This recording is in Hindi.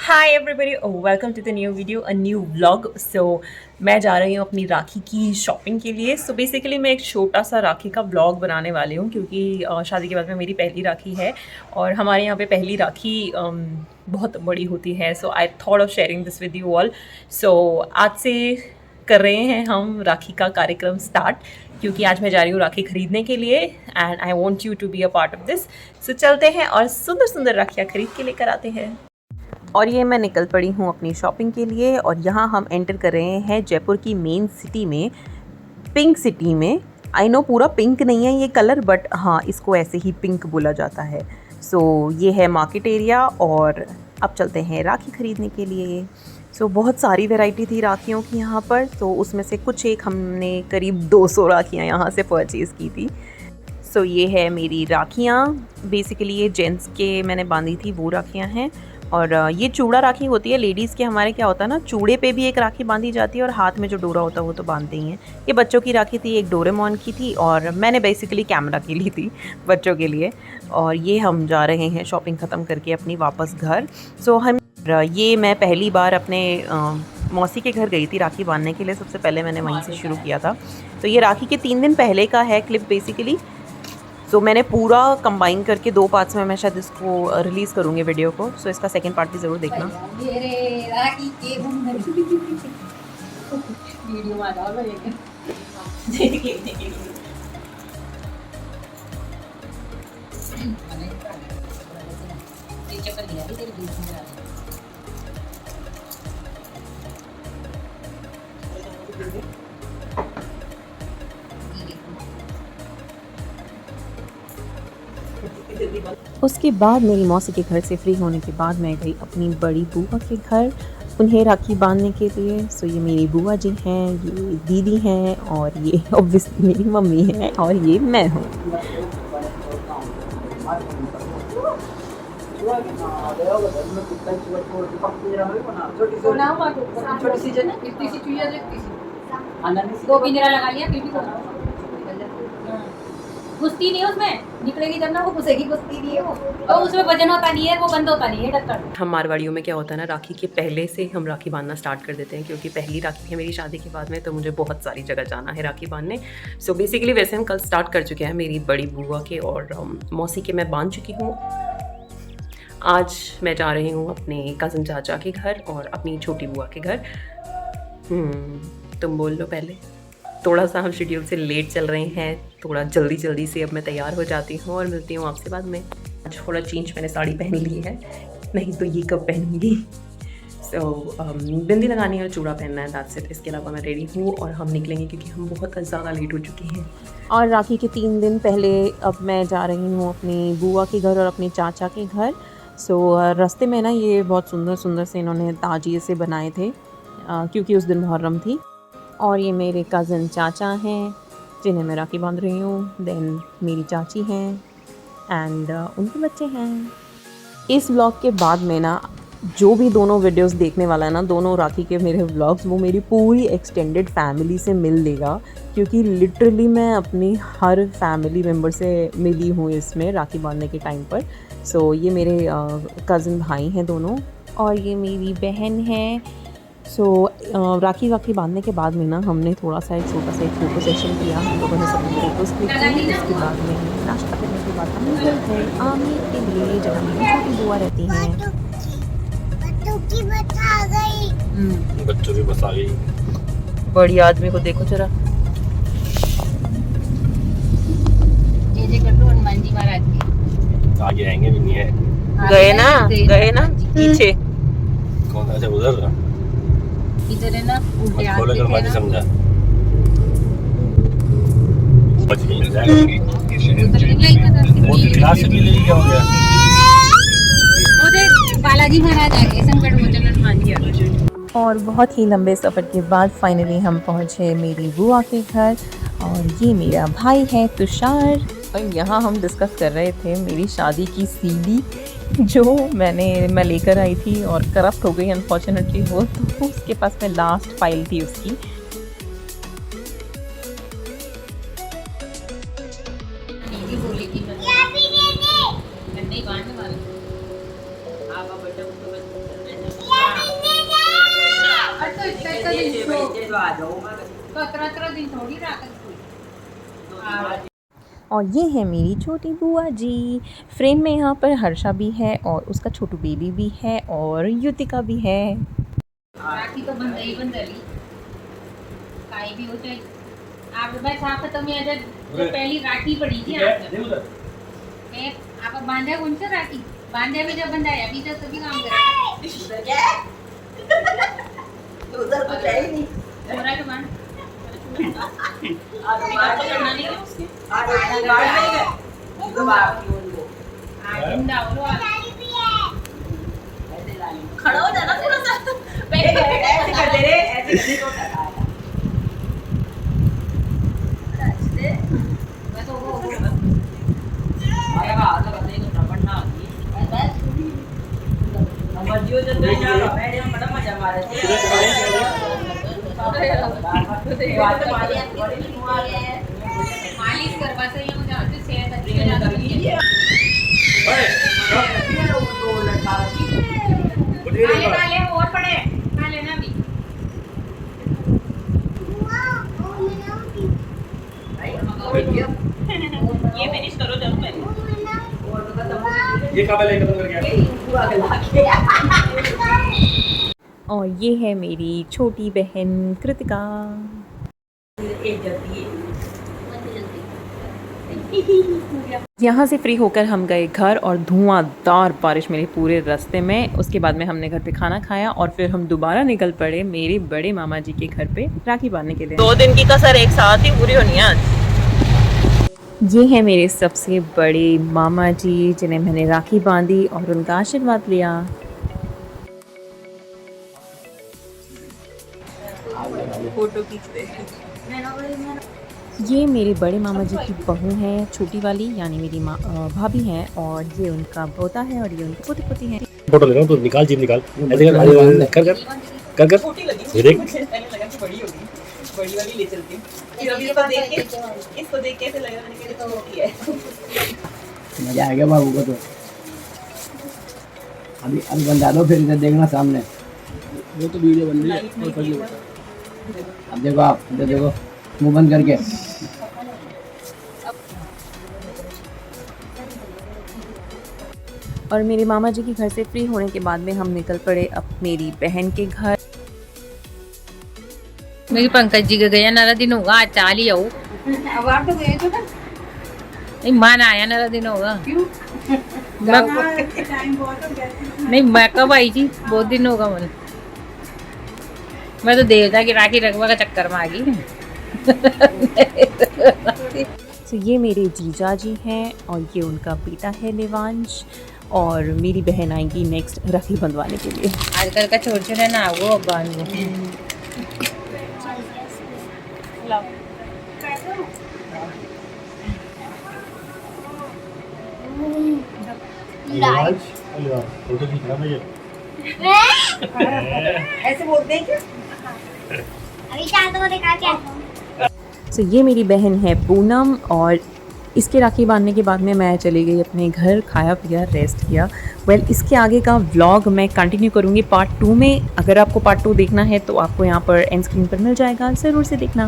Hi everybody, welcome to the new video, a new vlog. So मैं जा रही हूँ अपनी राखी की शॉपिंग के लिए। सो बेसिकली मैं एक छोटा सा राखी का व्लॉग बनाने वाली हूँ क्योंकि शादी के बाद में मेरी पहली राखी है और हमारे यहाँ पे पहली राखी बहुत बड़ी होती है। So I thought of sharing this with you all. So आज से कर रहे हैं हम राखी का कार्यक्रम स्टार्ट क्योंकि आज मैं जा रही हूँ राखी खरीदने के लिए and I want you to be a part of this. So चलते हैं और सुंदर सुंदर राखियाँ खरीद के लेकर आते हैं। और ये मैं निकल पड़ी हूँ अपनी शॉपिंग के लिए और यहाँ हम एंटर कर रहे हैं जयपुर की मेन सिटी में, पिंक सिटी में। आई नो पूरा पिंक नहीं है ये कलर, बट हाँ इसको ऐसे ही पिंक बोला जाता है। सो ये है मार्केट एरिया और अब चलते हैं राखी ख़रीदने के लिए। सो बहुत सारी वैरायटी थी राखियों की यहाँ पर, तो उसमें से कुछ एक हमने करीब 200 राखियाँ यहाँ से परचेज़ की थी। सो ये है मेरी राखियाँ, बेसिकली ये जेंट्स के मैंने बांधी थी वो राखियाँ हैं। और ये चूड़ा राखी होती है लेडीज़ के। हमारे क्या होता है ना, चूड़े पे भी एक राखी बांधी जाती है और हाथ में जो डोरा होता है वो तो बांधते ही हैं। ये बच्चों की राखी थी, एक डोरेमोन की थी और मैंने बेसिकली कैमरा की ली थी बच्चों के लिए। और ये हम जा रहे हैं शॉपिंग ख़त्म करके अपनी वापस घर। सो हम ये मैं पहली बार अपने मौसी के घर गई थी राखी बांधने के लिए। सबसे पहले मैंने वहीं से शुरू किया था। तो ये राखी के 3 दिन पहले का है क्लिप बेसिकली। सो मैंने पूरा कंबाइन करके 2 पार्ट्स में मैं शायद इसको रिलीज़ करूँगी वीडियो को। सो इसका सेकंड पार्ट भी ज़रूर देखना। उसके बाद मेरी मौसी के घर से फ्री होने के बाद मैं गई अपनी बड़ी बुआ के घर उन्हें राखी बांधने के लिए। सो ये मेरी बुआ जी हैं, ये दीदी हैं और ये ऑब्वियसली मेरी मम्मी है और ये मैं हूँ। घुसती नहीं है उसमें, निकलेगी जब ना वो घुसेगी, घुसती नहीं है वो, और उसमें वजन होता नहीं है, वो बंद होता नहीं है ढक्कन। हम मारवाड़ियों में क्या होता है ना, राखी के पहले से हम राखी बांधना स्टार्ट कर देते हैं क्योंकि पहली राखी है मेरी शादी के बाद में, तो मुझे बहुत सारी जगह जाना है राखी बांधने। सो बेसिकली वैसे हम कल स्टार्ट कर चुके हैं मेरी बड़ी बुआ के और मौसी के मैं बांध चुकी हूँ। आज मैं जा रही हूँ अपने कज़न चाचा के घर और अपनी छोटी बुआ के घर। तुम बोल लो पहले। थोड़ा सा हम शेड्यूल से लेट चल रहे हैं, थोड़ा जल्दी से अब मैं तैयार हो जाती हूँ और मिलती हूँ आपसे बाद में। आज थोड़ा चेंज मैंने साड़ी पहन ली है, नहीं तो ये कब पहनूंगी। सो बिंदी लगानी है और चूड़ा पहनना है, दैट्स इट। इसके अलावा मैं रेडी हूँ और हम निकलेंगे क्योंकि हम बहुत ज़्यादा लेट हो चुके हैं। और राखी के 3 दिन पहले अब मैं जा रही हूँ अपनी बुआ के घर और अपने चाचा के घर। सो रास्ते में ना ये बहुत सुंदर से इन्होंने ताजिए से बनाए थे क्योंकि उस दिन मुहर्रम थी। और ये मेरे कज़न चाचा हैं जिन्हें मैं राखी बांध रही हूँ। देन मेरी चाची हैं एंड उनके बच्चे हैं। इस व्लॉग के बाद में ना जो भी दोनों वीडियोस देखने वाला है ना, दोनों राखी के मेरे व्लॉग्स, वो मेरी पूरी एक्सटेंडेड फैमिली से मिल लेगा क्योंकि लिटरली मैं अपनी हर फैमिली मेम्बर से मिली हूँ इसमें राखी बांधने के टाइम पर। सो ये मेरे कज़न भाई हैं दोनों और ये मेरी बहन है। सो राखी बांधने के बाद में ना हमने थोड़ा सा एक छोटा सा एक फ़ोटो सेशन किया। हम लोगों ने सब फोटोज़ क्लिक किए। उसके बाद में नाश्ता करने के बाद हम निकल गए आमिर के लिए, जहाँ मेरी छोटी बुआ रहती हैं। बच्चों की बस आ गई। बड़ी आदमी को देखो जरा। हनुमान जी महाराज की आगे आएंगे भी नहीं है। गए ना पीछे। कौन सा उधर इधर है ना, उल्टे हाथ खोले पे कर है मत ना। समझा। बच गई मिल जाएगी। वो क्लास से भी ले लिया हो गया। वो देख बालाजी महाराज आ गए, संकट मोचन हनुमान जी आ गए। और बहुत ही लंबे सफ़र के बाद फाइनली हम पहुँचे मेरी बुआ के घर और ये मेरा भाई है तुषार। और यहाँ हम डिस्कस कर रहे थे मेरी शादी की सीडी जो मैं लेकर आई थी और करप्ट हो गई अनफॉर्चुनेटली वो, तो उसके पास में लास्ट फाइल थी उसकी। तो अतरा दिन थोड़ी रात और ये है मेरी छोटी बुआ जी। फ्रेम में यहाँ पर हर्षा भी है और उसका छोटू बेबी भी है और युतिका भी है। राखी तो बंद ही बंदली काई भी हो जाए आप मैं साथ तो मैं जब पहली राखी पड़ी थी आपने मैं आप बांधा कौन सा राखी बांधे में जब बंधा है अभी तो सभी काम कर रहा है उधर कुछ है ही नहीं। पूरा तो बांध आज बाहर तो करना नहीं है उसके। आज बाहर नहीं गए। तो बाहर की उनको। आज बंधा हो लो ऐसे ला ली। खड़ा हो जाना थोड़ा सा। ऐसे कर दे रे, ऐसे कर दे तो टका आएगा। ऐसे। बस वो आएगा हाथ लगा दे तो टपड़ना होगी। बस। मर्जी हो जाता है यार, बैठे हम बड़ा मजा मारे थे। मालिश करवा से ये मुझे आज सेहत अच्छी हो जाती है काले और पड़े खा लेना भी ये फिनिश करो जब पहले। ये कब है खत्म करके और ये है मेरी छोटी बहन कृतिका। यहाँ से फ्री होकर हम गए घर और धुआंधार बारिश मिली पूरे रास्ते में। उसके बाद में हमने घर पे खाना खाया और फिर हम दोबारा निकल पड़े मेरे बड़े मामा जी के घर पे राखी बांधने के लिए। 2 दिन की कसर एक साथ ही पूरी होनी है आज। ये है मेरे सबसे बड़े मामा जी जिन्हें मैंने राखी बांधी और उनका आशीर्वाद लिया। फोटो खींचते ये मेरे बड़े मामा जी की बहू है छोटी वाली यानी मेरी भाभी हैं और ये उनका पोता है और ये उनकी पोती पोती है। फोटो ले रहा हूँ तो निकाल जीप निकाल ऐसे कर कर कर कर ये देख बड़ी होगी बड़ी वाली ले चलती हूँ फिर अभी इसको देख के ऐसे लग रहा है कि तो छोटी है। मजा आ गया बाबू को तो अभी बंदा दो फिर इधर देखना सामने वो तो वीडियो बन रही है। अब देखो आप इधर देखो मुंह बंद करके और मेरे मामा जी के घर से फ्री होने के बाद में हम निकल पड़े अब मेरी बहन के घर। मेरी पंकज जी का गया नारा दिन होगा आज चाल ही आओ अब आप तो गए थे ना नहीं मान आया नारा दिन होगा क्यों टाइम बहुत हो गया नहीं मैं कब आई थी बहुत दिन होगा मन मैं तो देवता की राखी रखवा का चक्कर में आ गई तो ये मेरे जीजा जी हैं और ये उनका बेटा है देवांश और मेरी बहन आएगी नेक्स्ट राखी बंधवाने के लिए। आजकल का छोटे छोटे ना वो बांध फोटो खींच रहा मैं ये ऐसे बोलते हैं क्या अभी चार तो देखा क्या तो ये मेरी बहन है पूनम और इसके राखी बांधने के बाद में मैं चली गई अपने घर खाया पिया रेस्ट किया। इसके आगे का व्लॉग मैं कंटिन्यू करूँगी पार्ट 2 में। अगर आपको पार्ट 2 देखना है तो आपको यहाँ पर एंड स्क्रीन पर मिल जाएगा, ज़रूर से देखना।